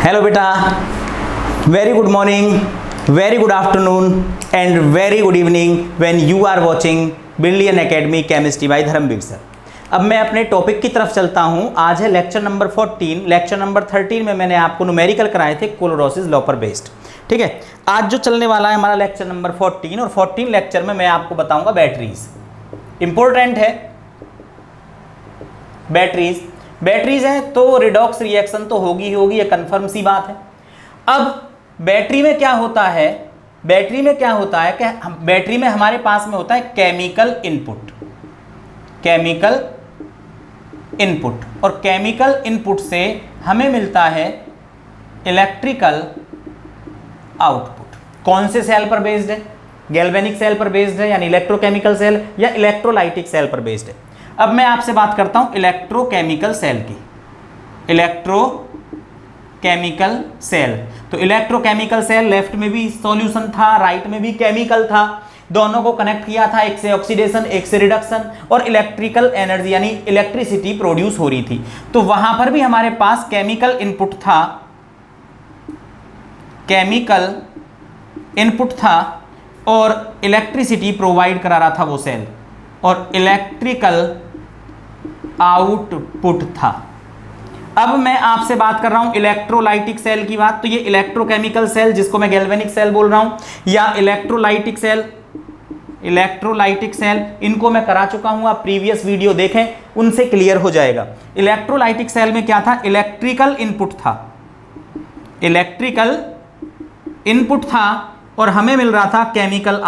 Hello बेटा, very good morning, very good afternoon and very good evening when you are watching brilliant academy chemistry by Dharmveer sir. अब मैं अपने topic की तरफ चलता हूं। आज है लेक्चर नंबर 14। लेक्चर नंबर 13 में मैंने आपको न्यूमेरिकल कराए थे क्लोरोसिस लॉ पर बेस्ड। ठीक है, आज जो चलने वाला है हमारा लेक्चर नंबर 14 और 14 लेक्चर में मैं आपको बताऊंगा बैटरीज। इंपॉर्टेंट है बैटरीज है तो रिडॉक्स रिएक्शन तो होगी ही होगी, ये कंफर्म सी बात है। अब बैटरी में क्या होता है कि बैटरी में हमारे पास में होता है केमिकल इनपुट और केमिकल इनपुट से हमें मिलता है इलेक्ट्रिकल आउटपुट। कौन से सेल पर बेस्ड है? गैल्वेनिक सेल पर बेस्ड है, यानी इलेक्ट्रोकेमिकल सेल या इलेक्ट्रोलाइटिक सेल पर बेस्ड है। अब मैं आपसे बात करता हूं इलेक्ट्रोकेमिकल सेल की। इलेक्ट्रोकेमिकल सेल, तो इलेक्ट्रोकेमिकल सेल लेफ्ट में भी सॉल्यूशन था, राइट में भी केमिकल था, दोनों को कनेक्ट किया था, एक से ऑक्सीडेशन एक से रिडक्शन, और इलेक्ट्रिकल एनर्जी यानी इलेक्ट्रिसिटी प्रोड्यूस हो रही थी। तो वहां पर भी हमारे पास केमिकल इनपुट था और इलेक्ट्रिसिटी प्रोवाइड करा रहा था वो सेल, और इलेक्ट्रिकल आउटपुट था। अब मैं आपसे बात कर रहा हूं इलेक्ट्रोलाइटिक सेल की बात। तो ये इलेक्ट्रोकेमिकल सेल जिसको मैं गैल्वेनिक सेल बोल रहा हूं या इलेक्ट्रोलाइटिक सेल, इनको मैं करा चुका हूं, आप प्रीवियस वीडियो देखें, उनसे क्लियर हो जाएगा। इलेक्ट्रोलाइटिक सेल में क्या था? इलेक्ट्रिकल इनपुट था और हमें मिल रहा था केमिकल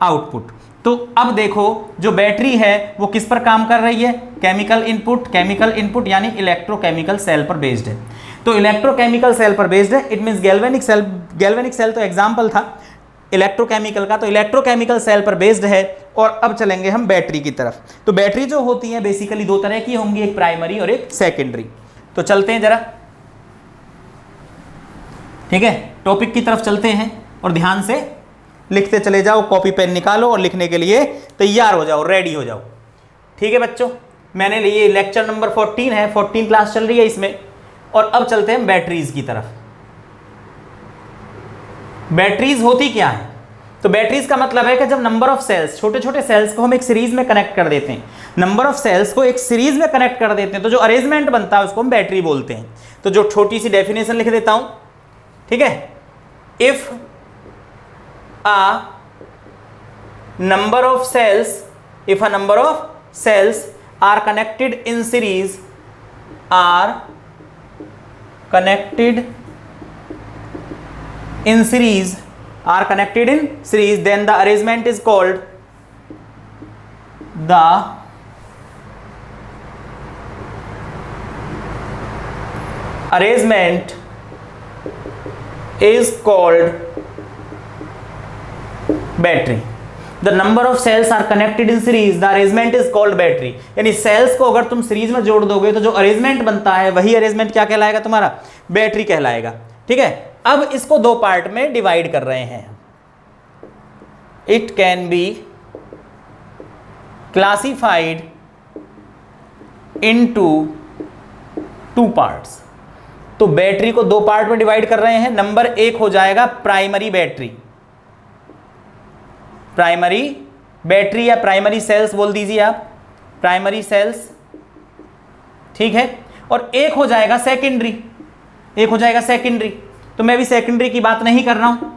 आउटपुट। तो अब देखो, जो बैटरी है वो किस पर काम कर रही है? केमिकल इनपुट यानी इलेक्ट्रोकेमिकल सेल पर बेस्ड है। तो इलेक्ट्रोकेमिकल सेल पर बेस्ड है, इट मींस गैल्वेनिक सेल तो एग्जांपल था इलेक्ट्रोकेमिकल का, तो इलेक्ट्रोकेमिकल सेल पर बेस्ड है। और अब चलेंगे हम बैटरी की तरफ। तो बैटरी जो होती है बेसिकली दो तरह की होंगी, एक प्राइमरी और एक सेकेंडरी। तो चलते हैं जरा, ठीक है, टॉपिक की तरफ चलते हैं और ध्यान से लिखते चले जाओ, कॉपी पेन निकालो और लिखने के लिए तैयार हो जाओ, रेडी हो जाओ। ठीक है बच्चों, मैंने लिए लेक्चर नंबर 14 है, 14 क्लास चल रही है इसमें। और अब चलते हैं बैटरीज की तरफ। बैटरीज होती क्या है? तो बैटरीज का मतलब है कि जब नंबर ऑफ सेल्स, छोटे छोटे सेल्स को हम एक सीरीज में कनेक्ट कर देते हैं, नंबर ऑफ सेल्स को एक सीरीज में कनेक्ट कर देते हैं, तो जो अरेंजमेंट बनता है उसको हम बैटरी बोलते हैं। तो जो छोटी सी डेफिनेशन लिख देता हूं, ठीक है, if a number of cells are connected in series, then the arrangement is called battery. The number of cells are connected in series, the arrangement is called battery. यानी सेल्स को अगर तुम सीरीज में जोड़ दोगे तो जो अरेंजमेंट बनता है वही अरेंजमेंट क्या कहलाएगा? तुम्हारा बैटरी कहलाएगा। ठीक है, अब इसको दो पार्ट में डिवाइड कर रहे हैं। It can be classified into two parts. तो बैटरी को दो पार्ट में डिवाइड कर रहे हैं। नंबर एक हो जाएगा प्राइमरी बैटरी या प्राइमरी सेल्स बोल दीजिए आप, प्राइमरी सेल्स, ठीक है। और एक हो जाएगा सेकेंडरी, तो मैं भी सेकेंडरी की बात नहीं कर रहा हूं।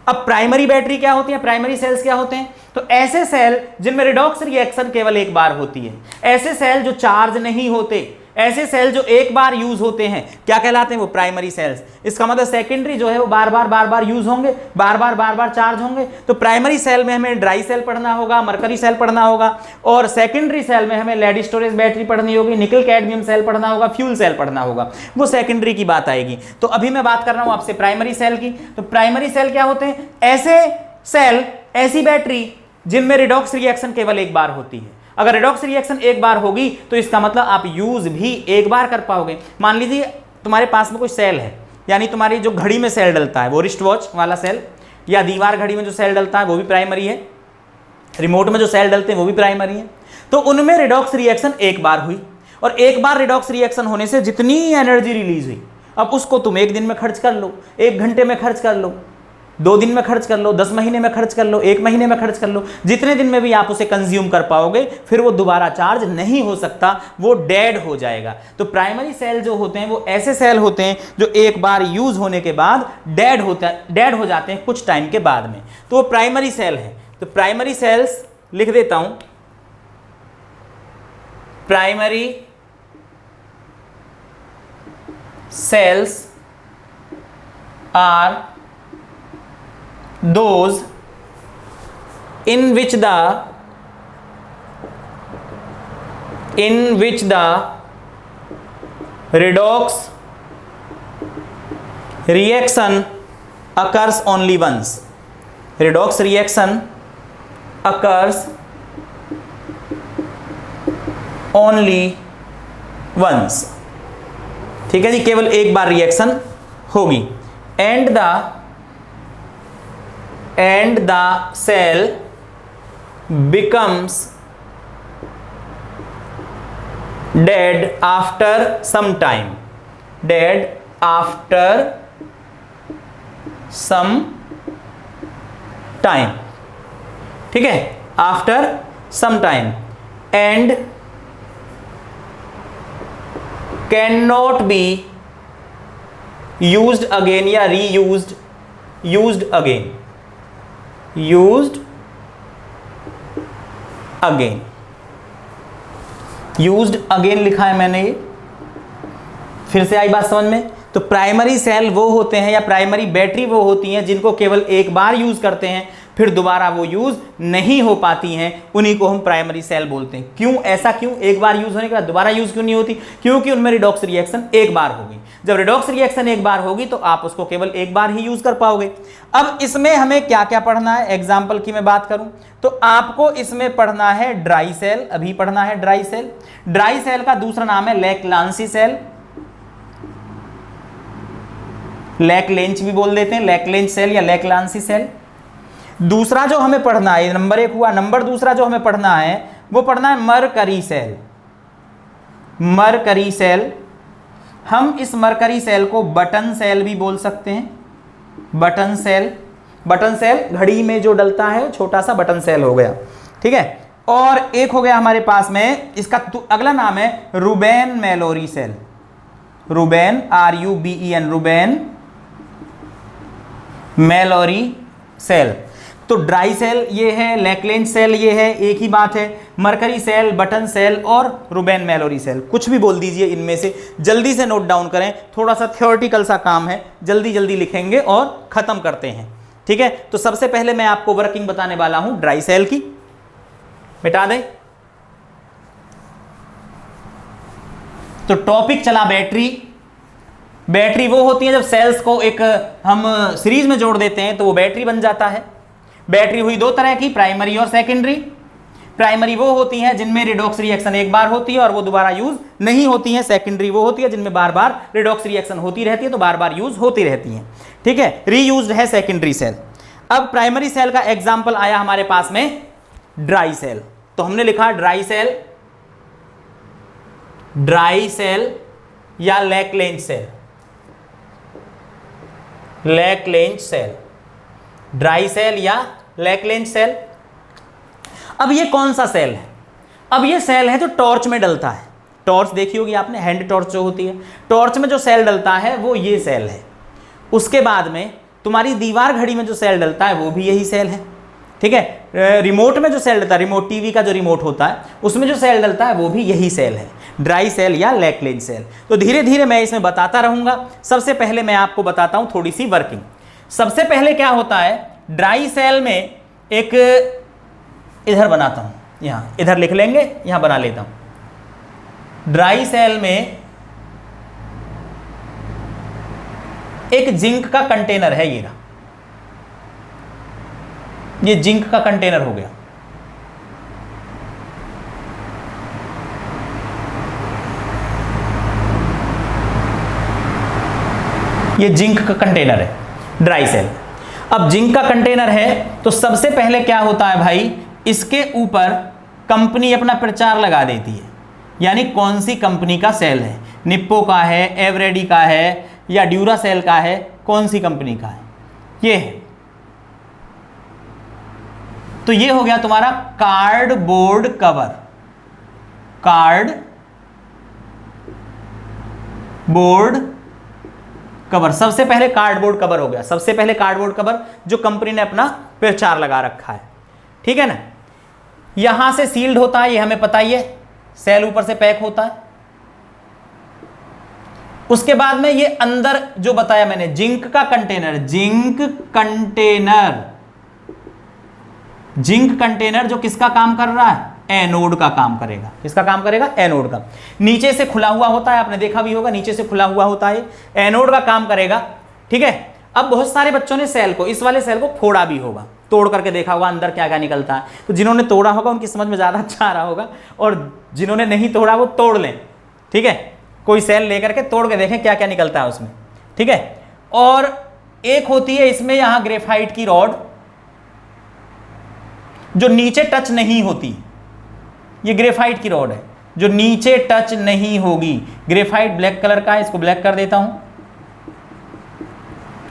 अब प्राइमरी बैटरी क्या होती है, प्राइमरी सेल्स क्या होते हैं? तो ऐसे सेल जिनमें रिडॉक्स रिएक्शन केवल एक बार होती है, ऐसे सेल जो चार्ज नहीं होते, ऐसे सेल जो एक बार यूज होते हैं, क्या कहलाते हैं? वो प्राइमरी सेल्स। इसका मतलब सेकेंडरी जो है वो बार बार यूज होंगे, बार बार चार्ज होंगे। तो प्राइमरी सेल में हमें ड्राई सेल पढ़ना होगा, मरकरी सेल पढ़ना होगा, और सेकेंडरी सेल में हमें लेड स्टोरेज बैटरी पढ़नी होगी, निकल कैडमियम सेल पढ़ना होगा, फ्यूल सेल पढ़ना होगा, वो सेकेंडरी की बात आएगी। तो अभी मैं बात कर रहा हूं आपसे प्राइमरी सेल की। तो प्राइमरी सेल क्या होते हैं? ऐसे सेल, ऐसी बैटरी जिनमें रिडॉक्स रिएक्शन केवल एक बार होती है। अगर रिडॉक्स रिएक्शन एक बार होगी तो इसका मतलब आप यूज भी एक बार कर पाओगे। मान लीजिए तुम्हारे पास में कोई सेल है, यानी तुम्हारी जो घड़ी में सेल डलता है वो रिस्ट वॉच वाला सेल, या दीवार घड़ी में जो सेल डलता है वो भी प्राइमरी है, रिमोट में जो सेल डलते हैं वो भी प्राइमरी है। तो उनमें रिडॉक्स रिएक्शन एक बार हुई और एक बार रिडॉक्स रिएक्शन होने से जितनी एनर्जी रिलीज हुई, अब उसको तुम 1 दिन में खर्च कर लो, 1 घंटे में खर्च कर लो, 2 दिन में खर्च कर लो, 10 महीने में खर्च कर लो, 1 महीने में खर्च कर लो, जितने दिन में भी आप उसे कंज्यूम कर पाओगे, फिर वो दोबारा चार्ज नहीं हो सकता, वो डेड हो जाएगा। तो प्राइमरी सेल जो होते हैं वो ऐसे सेल होते हैं जो एक बार यूज होने के बाद डेड हो जाते हैं कुछ टाइम के बाद में, तो वो प्राइमरी सेल है। तो प्राइमरी सेल्स लिख देता हूं, primary cells are those in which the redox reaction occurs only once. Redox reaction occurs only once. ठीक है जी, केवल एक बार रिएक्शन होगी। And the cell becomes dead after some time, dead after some time, ठीक है, after some time, and cannot be used again या reused, used again, used again, used again लिखा है मैंने, ये फिर से आई बात समझ में। तो प्राइमरी सेल वो होते हैं या प्राइमरी बैटरी वो होती हैं जिनको केवल एक बार यूज करते हैं, फिर दोबारा वो यूज नहीं हो पाती हैं, उन्हीं को हम प्राइमरी सेल बोलते हैं। क्यों, ऐसा क्यों, एक बार यूज होने के बाद दोबारा यूज क्यों नहीं होती? क्योंकि उनमें रिडॉक्स रिएक्शन एक बार होगी। जब रिडॉक्स रिएक्शन एक बार होगी तो आप उसको केवल एक बार ही यूज कर पाओगे। अब इसमें हमें क्या क्या पढ़ना है, एग्जाम्पल की मैं बात करूं तो आपको इसमें पढ़ना है ड्राई सेल, अभी पढ़ना है ड्राई सेल। ड्राई सेल का दूसरा नाम है लैक्लांसी सेल, लैक्लेंच भी बोल देते हैं, लैक्लेंच सेल या लैक्लांसी सेल। दूसरा जो हमें पढ़ना है, नंबर 1 हुआ, नंबर दूसरा जो हमें पढ़ना है वो पढ़ना है मरकरी सेल, मरकरी सेल। हम इस मरकरी सेल को बटन सेल भी बोल सकते हैं, बटन सेल। बटन सेल घड़ी में जो डलता है छोटा सा बटन सेल हो गया, ठीक है। और एक हो गया हमारे पास में, इसका अगला नाम है Ruben Mallory cell, Ruben, RUBEN, Ruben Mallory cell. तो ड्राई सेल ये है, लैक्लेंच सेल ये है, एक ही बात है। मरकरी सेल, बटन सेल और रूबेन मैलोरी सेल, कुछ भी बोल दीजिए इनमें से, जल्दी से नोट डाउन करें, थोड़ा सा थ्योरेटिकल सा काम है, जल्दी जल्दी लिखेंगे और खत्म करते हैं, ठीक है। तो सबसे पहले मैं आपको वर्किंग बताने वाला हूं ड्राई सेल की, मिटा दें। तो टॉपिक चला बैटरी। बैटरी वो होती है जब सेल्स को एक हम सीरीज में जोड़ देते हैं तो वो बैटरी बन जाता है। बैटरी हुई 2 तरह की, प्राइमरी और सेकेंडरी। प्राइमरी वो होती हैं जिनमें रिडॉक्स रिएक्शन एक बार होती है और वो दोबारा यूज नहीं होती है। सेकेंडरी वो होती है जिनमें बार बार रिडॉक्स रिएक्शन होती रहती है तो बार बार यूज होती रहती हैं, ठीक है। रीयूज्ड है सेकेंडरी सेल। अब प्राइमरी सेल का एग्जाम्पल आया हमारे पास में ड्राई सेल, तो हमने लिखा ड्राई सेल, ड्राई सेल या लैक्लेंच सेल, लैक्लेंच सेल, ड्राई सेल या लैक्लेंच सेल। अब ये कौन सा सेल है? अब ये सेल है जो टॉर्च में डलता है। टॉर्च देखी होगी आपने, हैंड टॉर्च जो होती है, टॉर्च में जो सेल डलता है वो ये सेल है। उसके बाद में तुम्हारी दीवार घड़ी में जो सेल डलता है वो भी यही सेल है, ठीक है। रिमोट में जो सेल डलता है, रिमोट टीवी का जो रिमोट होता है उसमें जो सेल डलता है वो भी यही सेल है, ड्राई सेल या लैक्लेंच सेल। तो धीरे धीरे मैं इसमें बताता रहूंगा। सबसे पहले मैं आपको बताता हूं थोड़ी सी वर्किंग। सबसे पहले क्या होता है, ड्राई सेल में एक, इधर बनाता हूं, यहां इधर लिख लेंगे, यहां बना लेता हूं। ड्राई सेल में एक जिंक का कंटेनर है, ये जिंक का कंटेनर हो गया। ये जिंक का कंटेनर है ड्राई सेल। अब जिंक का कंटेनर है तो सबसे पहले क्या होता है भाई, इसके ऊपर कंपनी अपना प्रचार लगा देती है। यानी कौन सी कंपनी का सेल है, निप्पो का है, एवरेडी का है, या ड्यूरासेल का है, कौन सी कंपनी का है, ये है। तो ये हो गया तुम्हारा कार्डबोर्ड कवर, कार्डबोर्ड कवर। सबसे पहले कार्डबोर्ड कवर हो गया, सबसे पहले कार्डबोर्ड कवर जो कंपनी ने अपना प्रचार लगा रखा है, ठीक है ना। यहां से सील्ड होता है, ये हमें पता ही है, सेल ऊपर से पैक होता है। उसके बाद में ये अंदर जो बताया मैंने, जिंक का कंटेनर, जिंक कंटेनर जो किसका काम कर रहा है, एनोड का काम करेगा। किसका काम करेगा, एनोड का। नीचे से खुला हुआ होता है, आपने देखा भी होगा, नीचे से खुला हुआ होता है, एनोड का काम करेगा, ठीक है। अब बहुत सारे बच्चों ने सेल को, इस वाले सेल को फोड़ा भी होगा, तोड़ करके देखा होगा अंदर क्या क्या निकलता है। तो जिन्होंने तोड़ा होगा उनकी समझ में ज्यादा अच्छा आ रहा होगा, और जिन्होंने नहीं तोड़ा वो तोड़ लें, ठीक है। कोई सेल लेकर के तोड़ के देखें क्या क्या निकलता है उसमें, ठीक है। और एक होती है इसमें यहां ग्रेफाइट की रॉड, जो नीचे टच नहीं होती, ये ग्रेफाइट की रॉड है जो नीचे टच नहीं होगी। ग्रेफाइट ब्लैक कलर का है, इसको ब्लैक कर देता हूं,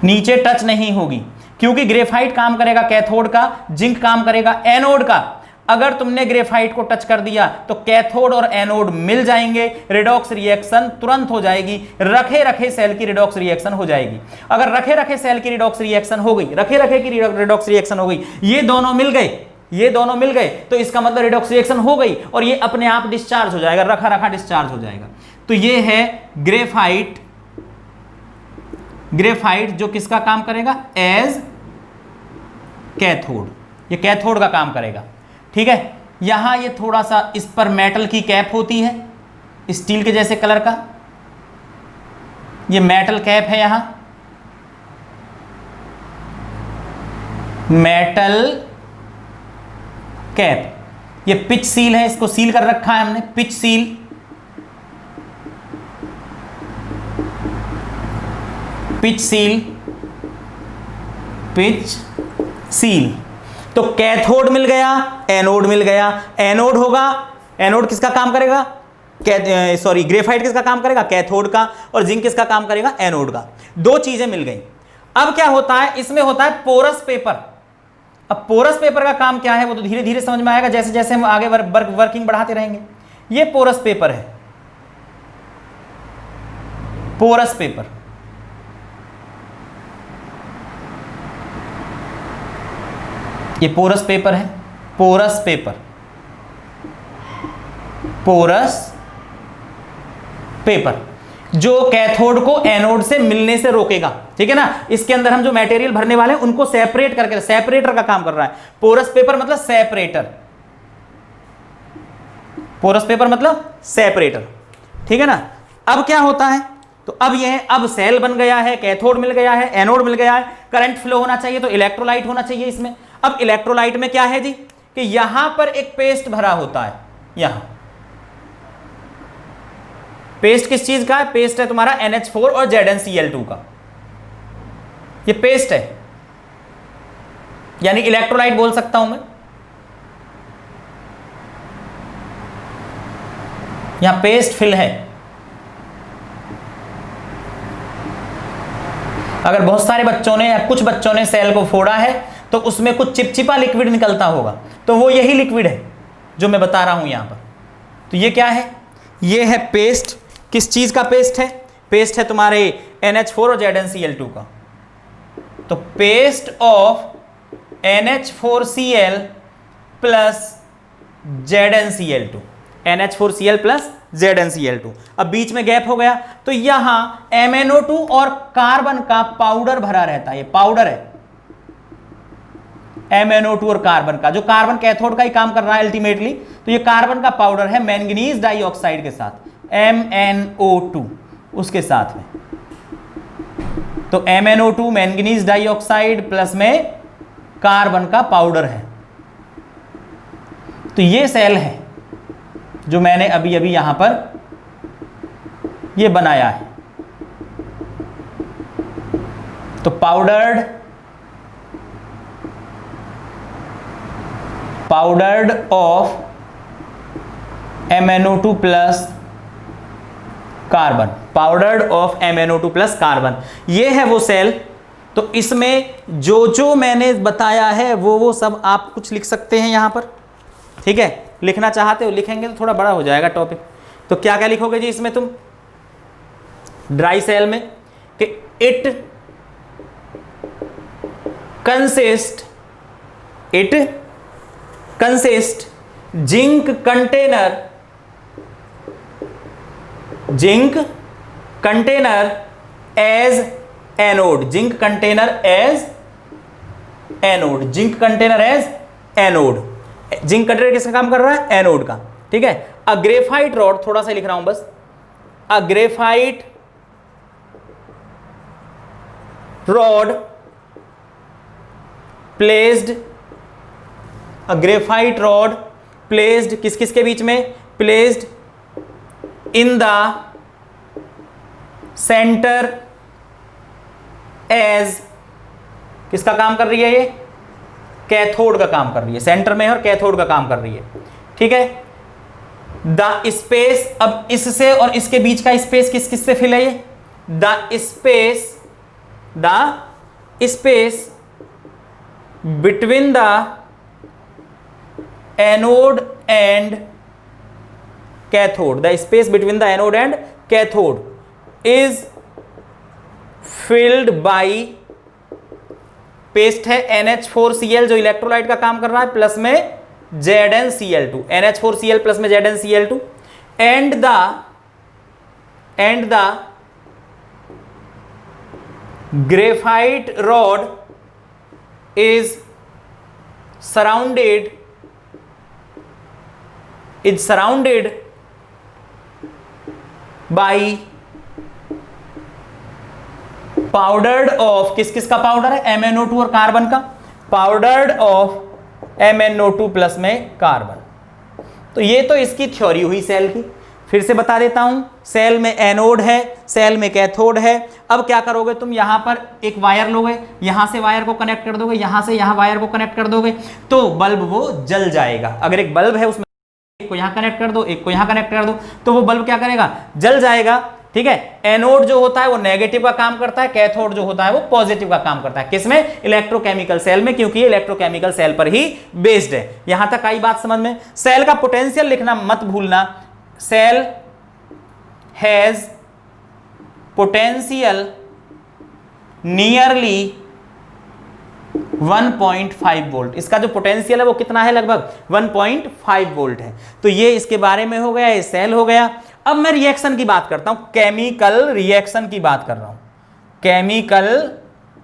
नीचे टच नहीं होगी, क्योंकि ग्रेफाइट काम करेगा कैथोड का, जिंक काम करेगा एनोड का। अगर तुमने ग्रेफाइट को टच कर दिया तो कैथोड और एनोड मिल जाएंगे, रिडॉक्स रिएक्शन तुरंत हो जाएगी, रखे रखे सेल की रिडॉक्स रिएक्शन हो जाएगी। अगर रखे रखे सेल की रिडॉक्स रिएक्शन हो गई, रखे रखे की रिडॉक्स रिएक्शन हो गई, ये दोनों मिल गए, ये दोनों मिल गए, तो इसका मतलब रिडॉक्स रिएक्शन हो गई और ये अपने आप डिस्चार्ज हो जाएगा, रखा रखा डिस्चार्ज हो जाएगा। तो ये है ग्रेफाइट, ग्रेफाइट जो किसका काम करेगा, एज कैथोड, ये कैथोड का काम करेगा, ठीक है। यहां ये थोड़ा सा इस पर मेटल की कैप होती है, स्टील के जैसे कलर का, ये मेटल कैप है, यहां मेटल कैप, ये पिच सील है, इसको सील कर रखा है हमने, pitch seal, pitch seal, pitch seal. तो कैथोड मिल गया, एनोड मिल गया, एनोड होगा, एनोड किसका काम करेगा, सॉरी ग्रेफाइट किसका काम करेगा, कैथोड का, और जिंक किसका काम करेगा, एनोड का। दो चीजें मिल गई। अब क्या होता है, इसमें होता है पोरस पेपर। अब पोरस पेपर का काम क्या है वो तो धीरे धीरे समझ में आएगा जैसे जैसे हम आगे वर्किंग बढ़ाते रहेंगे। ये पोरस पेपर है, पोरस पेपर, ये पोरस पेपर है, पोरस पेपर, पोरस पेपर जो कैथोड को एनोड से मिलने से रोकेगा, ठीक है ना। इसके अंदर हम जो मटेरियल भरने वाले हैं उनको सेपरेट करके, सेपरेटर का काम कर रहा है। पोरस पेपर मतलब सेपरेटर, पोरस पेपर मतलब सेपरेटर, ठीक है ना। अब क्या होता है, तो अब यह, अब सेल बन गया है, कैथोड मिल गया है, एनोड मिल गया है, करंट फ्लो होना चाहिए, तो इलेक्ट्रोलाइट होना चाहिए इसमें। अब इलेक्ट्रोलाइट में क्या है जी, कि यहां पर एक पेस्ट भरा होता है, यहां पेस्ट किस चीज का है, पेस्ट है तुम्हारा NH4 और ZnCl2 का, ये पेस्ट है, यानी इलेक्ट्रोलाइट बोल सकता हूं मैं। यहां पेस्ट फिल है। अगर बहुत सारे बच्चों ने या कुछ बच्चों ने सेल को फोड़ा है तो उसमें कुछ चिपचिपा लिक्विड निकलता होगा, तो वो यही लिक्विड है जो मैं बता रहा हूं यहां पर। तो ये क्या है, ये है पेस्ट। किस चीज का पेस्ट है, पेस्ट है तुम्हारे NH4 और ZnCl2 का। तो paste of NH4Cl plus ZnCl2, NH4Cl plus ZnCl2। अब बीच में गैप हो गया, तो यहां MnO2 और कार्बन का पाउडर भरा रहता है, ये पाउडर है MnO2 और कार्बन का, जो कार्बन कैथोड का ही काम कर रहा है अल्टीमेटली। तो ये कार्बन का पाउडर है मैंगनीज डाइऑक्साइड के साथ, MnO2 उसके साथ में। तो MnO2 मैंगनीज डाइऑक्साइड प्लस में कार्बन का पाउडर है। तो ये सेल है जो मैंने अभी अभी यहां पर ये बनाया है। तो powdered of MnO2 plus carbon, powdered of MnO2 plus carbon, ये है वो सेल। तो इसमें जो जो मैंने बताया है वो सब आप कुछ लिख सकते हैं यहां पर, ठीक है। लिखना चाहते हो लिखेंगे तो थोड़ा बड़ा हो जाएगा टॉपिक। तो क्या क्या लिखोगे जी इसमें तुम ड्राई सेल में, कि it consist zinc container as anode, zinc container as anode, zinc container as anode. Zinc container किसका काम कर रहा है? एनोड का, ठीक है। अ ग्रेफाइट रॉड, थोड़ा सा लिख रहा हूं बस, a graphite rod placed, a graphite rod placed किस किस के बीच में? Placed in the centre as, किसका काम कर रही है ये? कैथोड का काम कर रही है, सेंटर में और कैथोड का काम कर रही है, ठीक है। द स्पेस, अब इससे और इसके बीच का स्पेस किस किस से फिल है ये? The space between the anode and cathode, the space between the anode and cathode is filled by, paste है NH4Cl जो इलेक्ट्रोलाइट का काम कर रहा है, प्लस में ZnCl2, NH4Cl प्लस में ZnCl2, and the graphite rod is surrounded by powdered of, किस किस का पाउडर है? MnO2 और कार्बन का, पाउडर्ड ऑफ MnO2 प्लस में कार्बन। तो ये तो इसकी थ्योरी हुई सेल की। फिर से बता देता हूं, सेल में एनोड है, सेल में कैथोड है। अब क्या करोगे तुम? यहां पर एक वायर लोगे, यहां से वायर को कनेक्ट कर दोगे, यहां से यहां वायर को कनेक्ट कर दोगे, तो बल्ब वो जल जाएगा। अगर एक बल्ब है उसमें एक को यहां कनेक्ट कर दो, एक को यहां कनेक्ट कर दो, तो वो बल्ब क्या करेगा? जल जाएगा, ठीक है। एनोड जो होता है वो नेगेटिव का काम करता है, कैथोड जो होता है वो पॉजिटिव का काम करता है। किसमें? इलेक्ट्रोकेमिकल सेल में, क्योंकि ये इलेक्ट्रोकेमिकल सेल पर ही बेस्ड है। यहां तक आई बात समझ में? सेल का पोटेंशियल लिखना मत भूलना। Cell has potential nearly 1.5 volt. इसका जो पोटेंशियल है वो कितना है? लगभग 1.5 वोल्ट है। तो ये इसके बारे में हो गया, ये सेल हो गया। अब मैं रिएक्शन की बात करता हूं, केमिकल रिएक्शन की बात कर रहा हूं, केमिकल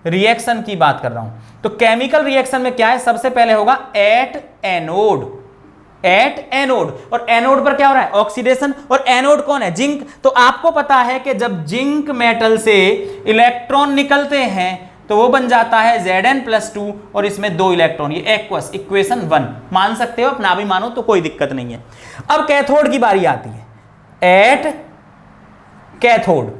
रिएक्शन की बात कर रहा हूं। तो केमिकल रिएक्शन में क्या है? सबसे पहले होगा एट एनोड, एट एनोड। और एनोड पर क्या हो रहा है? ऑक्सीडेशन। और एनोड कौन है? जिंक। तो आपको पता है कि जब जिंक मेटल से इलेक्ट्रॉन निकलते हैं तो वो बन जाता है Zn+2 और इसमें 2 इलेक्ट्रॉन, ये एक्वस, इक्वेशन 1 मान सकते हो, अपना भी मानो तो कोई दिक्कत नहीं है। अब कैथोड की बारी आती है, at cathode,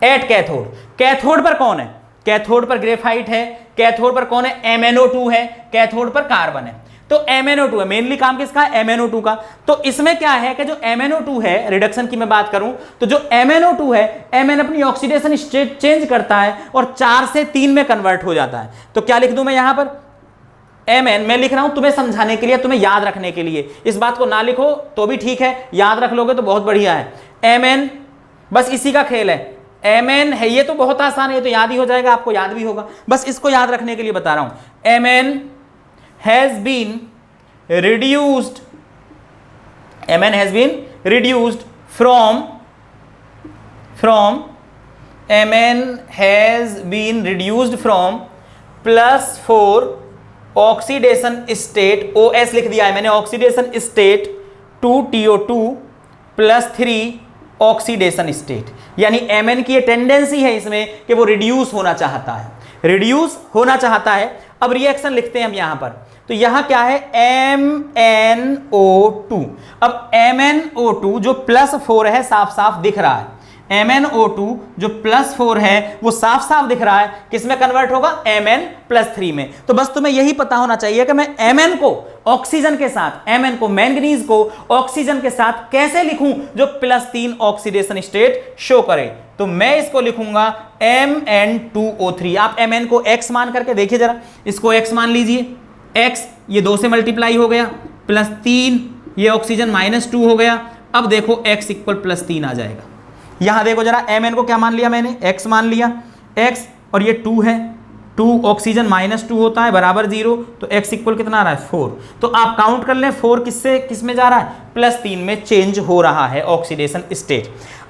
at cathode. Cathode पर कौन है? कैथोड पर ग्रेफाइट है। कैथोड पर कौन है? MnO2 है। कैथोड पर कार्बन है। तो MnO2 है, मेनली काम किसका है? MnO2 का। तो इसमें क्या है कि जो MnO2 है, रिडक्शन की मैं बात करूं तो जो MnO2 है, Mn अपनी ऑक्सीडेशन स्टेट चेंज करता है और 4 से 3 में कन्वर्ट हो जाता है। तो क्या लिख दूं मैं यहां पर? Mn मैं लिख रहा हूं तुम्हें समझाने के लिए, तुम्हें याद रखने के लिए। इस बात को ना लिखो तो भी ठीक है, याद रख लोगे तो बहुत बढ़िया है। Mn बस इसी का खेल है। Mn है, ये तो बहुत आसान है, ये तो याद ही हो जाएगा, आपको याद भी होगा, बस इसको याद रखने के लिए बता रहा हूं। Mn has been reduced, Mn has been reduced from Mn has been reduced from +4 oxidation state, OS लिख दिया है मैंने, oxidation state to TO2 +3 oxidation state. यानी Mn की ये टेंडेंसी है इसमें कि वो रिड्यूस होना चाहता है, रिड्यूस होना चाहता है। अब रिएक्शन लिखते हैं हम यहां पर, तो यहां क्या है? MnO2। अब MnO2 जो +4 है, साफ साफ दिख रहा है, MnO2 जो +4 है वो साफ साफ दिख रहा है किस में कन्वर्ट होगा, Mn+3 में। तो बस तुम्हें यही पता होना चाहिए कि मैं Mn को ऑक्सीजन के साथ, Mn को मैंगनीज को ऑक्सीजन के साथ कैसे लिखूं जो +3 ऑक्सीडेशन स्टेट शो करे। तो मैं इसको लिखूंगा Mn2O3। आप Mn को x मान करके देखिए जरा, इसको x मान लीजिए, x ये 2 से मल्टीप्लाई हो गया, +3 ये ऑक्सीजन -2 हो गया। अब देखो x इक्वल +3 आ जाएगा। यहां देखो जरा, Mn को क्या मान लिया मैंने, x मान लिया, x और ये 2 है, 2 ऑक्सीजन -2 होता है बराबर 0, तो x इक्वल कितना आ रहा है 4। तो आप काउंट कर लें 4 किससे किस में जा रहा है, +3 में चेंज हो रहा है ऑक्सीडेशन स्टेट।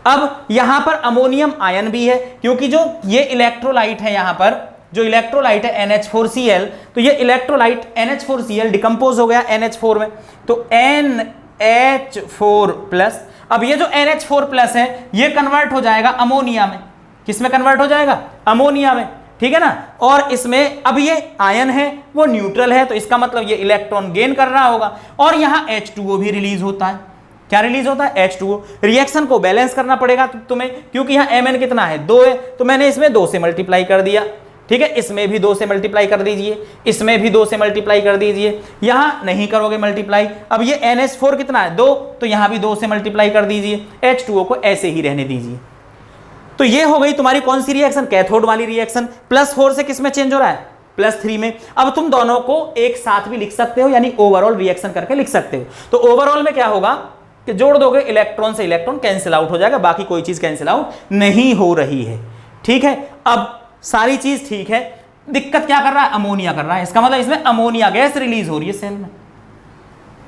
अब यहां पर अमोनियम आयन भी है, क्योंकि जो ये इलेक्ट्रोलाइट है, यहां पर जो इलेक्ट्रोलाइट है NH4Cl, तो ये इलेक्ट्रोलाइट NH4Cl डिकम्पोज हो गया NH4 में, तो NH4+। अब ये जो NH4+ है ये कन्वर्ट हो जाएगा अमोनिया में। किस में कन्वर्ट हो जाएगा, अमोनिया में, ठीक है ना। और इसमें अब ये आयन है वो न्यूट्रल है, तो इसका मतलब ये इलेक्ट्रॉन गेन कर रहा होगा। और यहां H2O भी रिलीज होता है। क्या रिलीज होता है, H2O। रिएक्शन को बैलेंस करना पड़ेगा तुम्हें, क्योंकि यहां Mn कितना है 2 है, तो मैंने इसमें 2 से मल्टीप्लाई कर दिया, ठीक है। इसमें भी 2 से मल्टीप्लाई कर दीजिए, इसमें भी 2 से मल्टीप्लाई कर दीजिए, यहां नहीं करोगे मल्टीप्लाई। अब ये NH4 कितना है 2, तो यहां भी 2 से मल्टीप्लाई कर दीजिए, H2O को ऐसे ही रहने दीजिए। तो ये हो गई तुम्हारी कौन सी रिएक्शन, कैथोड वाली रिएक्शन। +4 से किस में चेंज हो रहा है, +3 में। अब तुम दोनों को एक साथ भी लिख सकते हो, यानी ओवरऑल रिएक्शन करके लिख सकते हो। तो ओवरऑल में क्या होगा कि जोड़ दोगे, इलेक्ट्रॉन से इलेक्ट्रॉन कैंसिल आउट हो जाएगा, बाकी कोई चीज कैंसिल आउट नहीं हो रही है, ठीक है। अब सारी चीज ठीक है, दिक्कत क्या कर रहा है, अमोनिया कर रहा है। इसका मतलब इसमें अमोनिया गैस रिलीज हो रही है, सेल में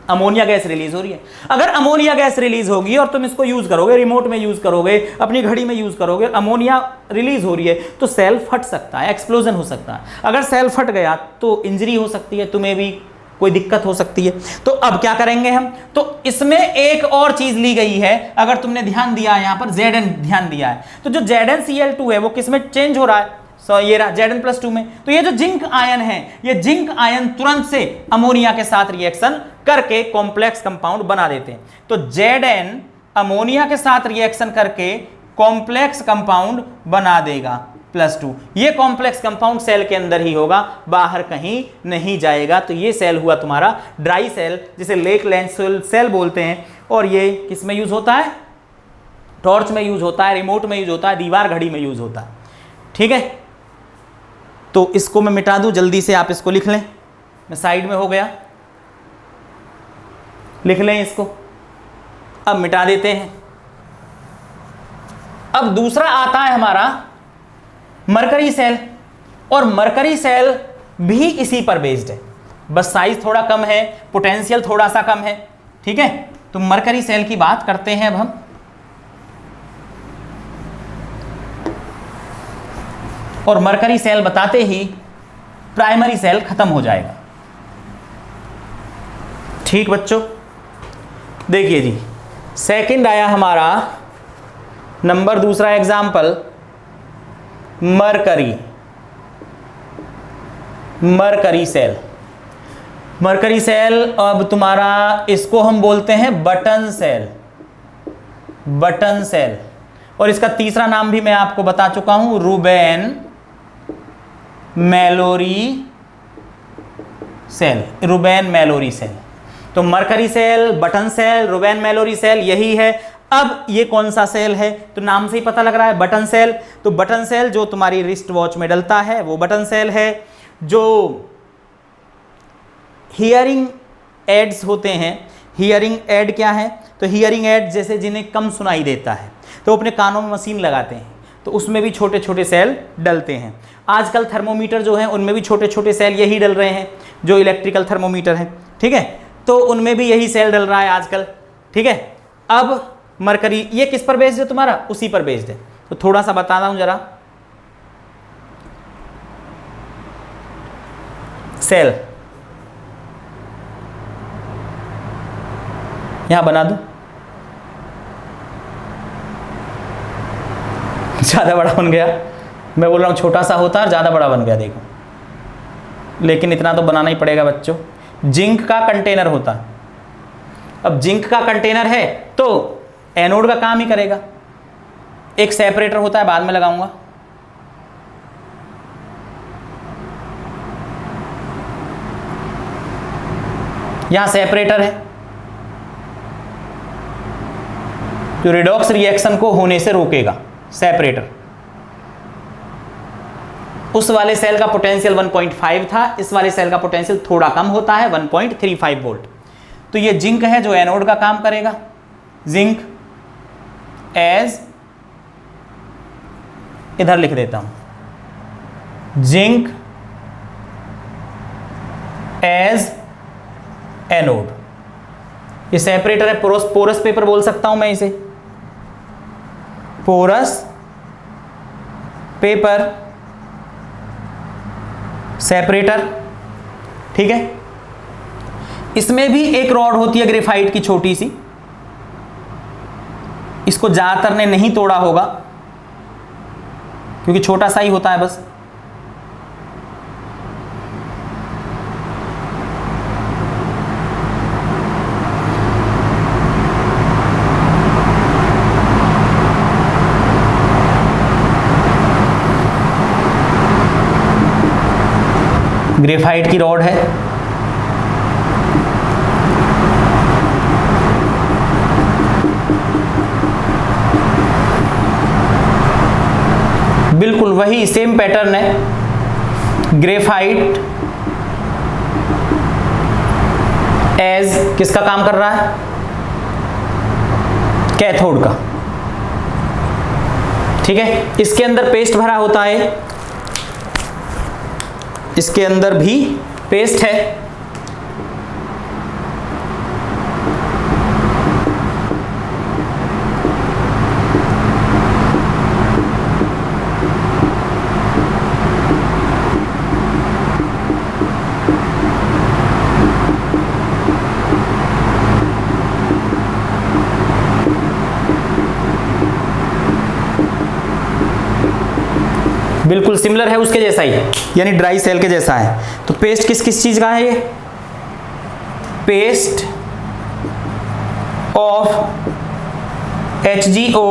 अमोनिया गैस रिलीज हो रही है। अगर अमोनिया गैस रिलीज होगी और तुम इसको यूज करोगे, रिमोट में यूज करोगे, अपनी घड़ी में यूज करोगे, अमोनिया रिलीज हो रही है, तो सेल फट सकता है, एक्सप्लोजन हो सकता है। अगर सेल फट गया तो इंजरी हो सकती है, तुम्हें भी कोई दिक्कत हो सकती है। तो अब क्या करेंगे हम, तो इसमें एक और चीज ली गई है, अगर तुमने ध्यान दिया यहां पर Zn ध्यान दिया है, तो जो ZnCl2 है वो किसमें चेंज हो रहा है, ये रहा Zn+2 में। तो ये जो जिंक आयन है, ये जिंक आयन तुरंत से अमोनिया के साथ रिएक्शन करके कॉम्प्लेक्स कंपाउंड बना देते हैं। तो Zn अमोनिया के साथ रिएक्शन करके कॉम्प्लेक्स कंपाउंड बना देगा +2। ये कॉम्प्लेक्स कंपाउंड सेल के अंदर ही होगा, बाहर कहीं नहीं जाएगा। तो ये सेल हुआ तुम्हारा ड्राई सेल, जिसे लेक लेंस सेल बोलते हैं। और ये किस में यूज होता है, टॉर्च में यूज होता है, रिमोट में यूज होता है, दीवार घड़ी में यूज होता है, ठीक है। तो इसको मैं मिटा दूं जल्दी से, आप इसको लिख लें, मैं साइड में हो गया, लिख लें इसको, अब मिटा देते हैं। अब दूसरा आता है हमारा मरकरी सेल, और मरकरी सेल भी इसी पर बेस्ड है, बस साइज थोड़ा कम है, पोटेंशियल थोड़ा सा कम है, ठीक है। तो मरकरी सेल की बात करते हैं अब हम। और मरकरी सेल बताते ही प्राइमरी सेल खत्म हो जाएगा, ठीक बच्चों। देखिए जी, सेकंड आया हमारा नंबर दूसरा example, mercury cell. Mercury cell अब तुम्हारा, इसको हम बोलते हैं बटन सेल। और इसका तीसरा नाम भी मैं आपको बता चुका हूं, रूबेन मैलोरी सेल। तो mercury cell, button cell, Ruben Mallory cell, यही है। अब ये कौन सा सेल है, तो नाम से ही पता लग रहा है बटन सेल। तो बटन सेल जो तुम्हारी रिस्ट वॉच में डलता है वो बटन सेल है। जो हियरिंग एड्स होते हैं, हियरिंग एड क्या है, तो हियरिंग एड जैसे जिन्हें कम सुनाई देता है तो अपने कानों में मशीन लगाते हैं, तो उसमें भी छोटे छोटे सेल डलते हैं। आजकल थर्मोमीटर जो हैं उनमें भी छोटे छोटे सेल यही डल रहे हैं, जो इलेक्ट्रिकल थर्मोमीटर हैं, ठीक है। तो उनमें भी यही सेल डल रहा है आजकल, ठीक है। अब मरकरी ये किस पर बेस्ड है तुम्हारा, उसी पर बेस्ड है। तो थोड़ा सा बता दूं जरा, सेल यहां बना दूं, ज्यादा बड़ा बन गया, मैं बोल रहा हूं छोटा सा होता है, ज्यादा बड़ा बन गया, देखो। लेकिन इतना तो बनाना ही पड़ेगा बच्चों, जिंक का कंटेनर होता है। अब जिंक का कंटेनर है तो एनोड का काम ही करेगा, एक सेपरेटर होता है, बाद में लगाऊंगा। यहां सेपरेटर है जो रिडॉक्स रिएक्शन को होने से रोकेगा, सेपरेटर। उस वाले सेल का पोटेंशियल 1.5 था, इस वाले सेल का पोटेंशियल थोड़ा कम होता है 1.35 वोल्ट। तो ये जिंक है जो एनोड का काम करेगा। जिंक एज, इधर लिख देता हूं, जिंक एज एनोड। ये सेपरेटर है, पोरस पेपर बोल सकता हूं मैं इसे, पोरस पेपर सेपरेटर। ठीक है, इसमें भी एक रॉड होती है ग्रेफाइट की छोटी सी, इसको ज्यादातर ने नहीं तोड़ा होगा क्योंकि छोटा सा ही होता है बस। ग्रेफाइट की रॉड है, बिल्कुल वही सेम पैटर्न है। ग्रेफाइट एज किसका काम कर रहा है? कैथोड का। ठीक है, इसके अंदर पेस्ट भरा होता है, इसके अंदर भी पेस्ट है। बिल्कुल सिमिलर है उसके जैसा ही, यानी ड्राई सेल के जैसा है। तो पेस्ट किस किस चीज का है? ये paste of HgO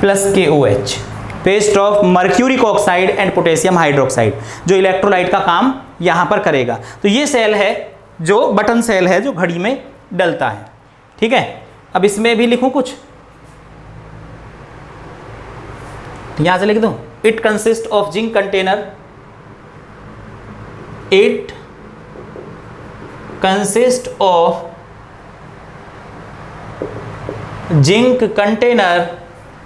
plus KOH, paste of mercuric oxide and potassium hydroxide, जो इलेक्ट्रोलाइट का काम यहां पर करेगा। तो ये सेल है जो बटन सेल है, जो घड़ी में डलता है। ठीक है, अब इसमें भी लिखूं कुछ, यहां से लिख दूं, it consist of zinc container, it consist of zinc container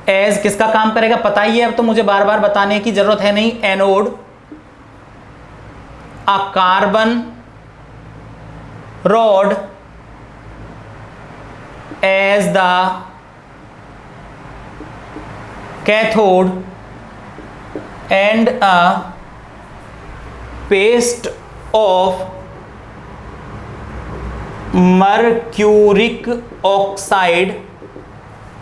as, किसका काम करेगा पता ही है, अब तो मुझे बार बार बताने की जरूरत है नहीं, anode, a carbon rod as the cathode and a paste of mercuric oxide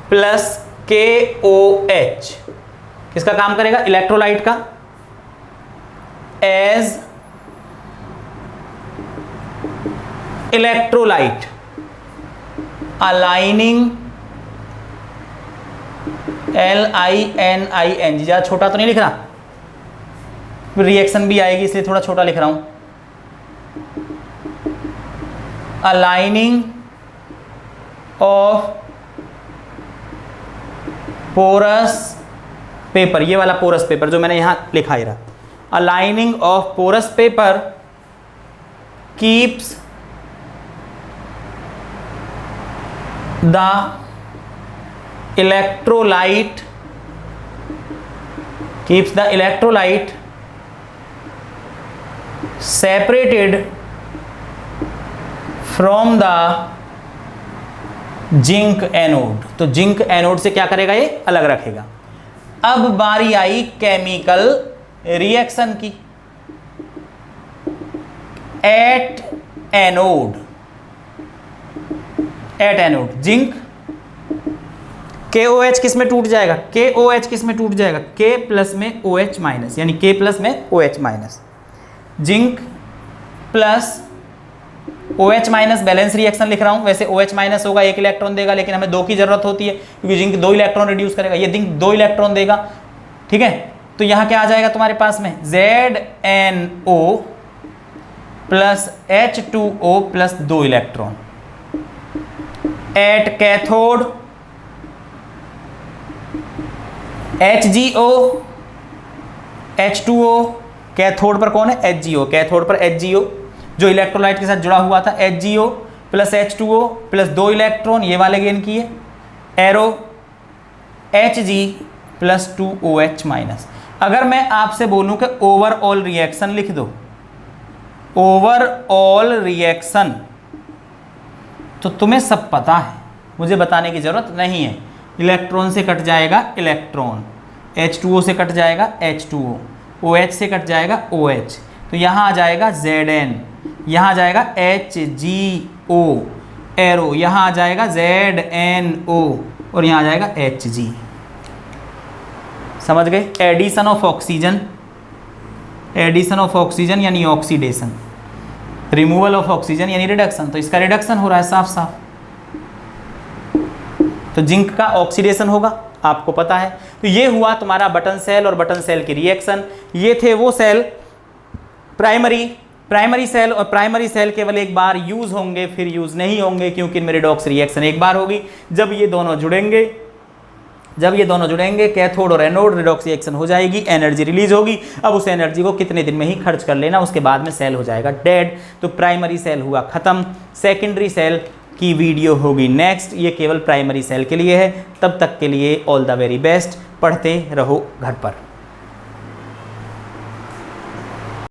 plus KOH, किसका काम करेगा? इलेक्ट्रोलाइट का। एज इलेक्ट्रोलाइट अलाइनिंग, LINING, ज्यादा छोटा तो नहीं लिख रहा, रिएक्शन भी आएगी इसलिए थोड़ा छोटा लिख रहा हूं। अलाइनिंग ऑफ पोरस पेपर, ये वाला पोरस पेपर जो मैंने यहां लिखा ही रहा, a lining of porous paper keeps the electrolyte, keeps the electrolyte separated from the zinc anode. तो जिंक एनोड से क्या करेगा? ये अलग रखेगा। अब बारी आई केमिकल रिएक्शन की। At anode, at anode zinc, KOH किस में टूट जाएगा? KOH किस में टूट जाएगा? K प्लस में OH माइनस, यानी K प्लस में OH minus. Zinc plus OH minus balance reaction लिख रहा हूं, वैसे OH माइनस होगा 1 इलेक्ट्रॉन देगा, लेकिन हमें 2 की जरूरत होती है क्योंकि जिंक 2 इलेक्ट्रॉन रिड्यूस करेगा, ये जिंक 2 इलेक्ट्रॉन देगा। ठीक है, तो यहां क्या आ जाएगा तुम्हारे पास में ZnO plus H2O plus 2 electron at cathode HgO H2O, cathode पर कौन है HgO, कैथोड पर HgO जो इलेक्ट्रोलाइट के साथ जुड़ा हुआ था, HgO plus H2O plus 2 electron ये वाले गेन किए, arrow Hg plus 2OH minus. अगर मैं आपसे बोलूं कि ओवरऑल रिएक्शन लिख दो, ओवरऑल रिएक्शन, तो तुम्हें सब पता है, मुझे बताने की जरूरत नहीं है। इलेक्ट्रॉन से कट जाएगा इलेक्ट्रॉन, H2O से कट जाएगा H2O, OH से कट जाएगा OH, तो यहाँ आ जाएगा Zn, यहाँ आ जाएगा HgO, एरो यहाँ आ जाएगा ZnO और यहाँ आ जाएगा Hg। समझ गए? Addition of oxygen, addition of oxygen यानी ऑक्सीडेशन, रिमूवल ऑफ ऑक्सीजन यानी रिडक्शन, तो इसका रिडक्शन हो रहा है साफ साफ। तो जिंक का ऑक्सीडेशन होगा, आपको पता है। तो ये हुआ तुम्हारा बटन सेल और बटन सेल की रिएक्शन। ये थे वो सेल प्राइमरी सेल, और प्राइमरी सेल केवल एक बार यूज होंगे, फिर यूज नहीं होंगे क्योंकि इनमें रिडॉक्स रिएक्शन एक बार होगी। जब ये दोनों जुड़ेंगे कैथोड और एनोड, रिडॉक्स रिएक्शन हो जाएगी, एनर्जी रिलीज होगी। अब उस एनर्जी को कितने दिन में ही खर्च कर लेना, उसके बाद में सेल हो जाएगा डेड। तो प्राइमरी सेल हुआ खत्म। सेकेंडरी सेल की वीडियो होगी नेक्स्ट, ये केवल प्राइमरी सेल के लिए है। तब तक के लिए ऑल द वेरी बेस्ट, पढ़ते रहो घर पर।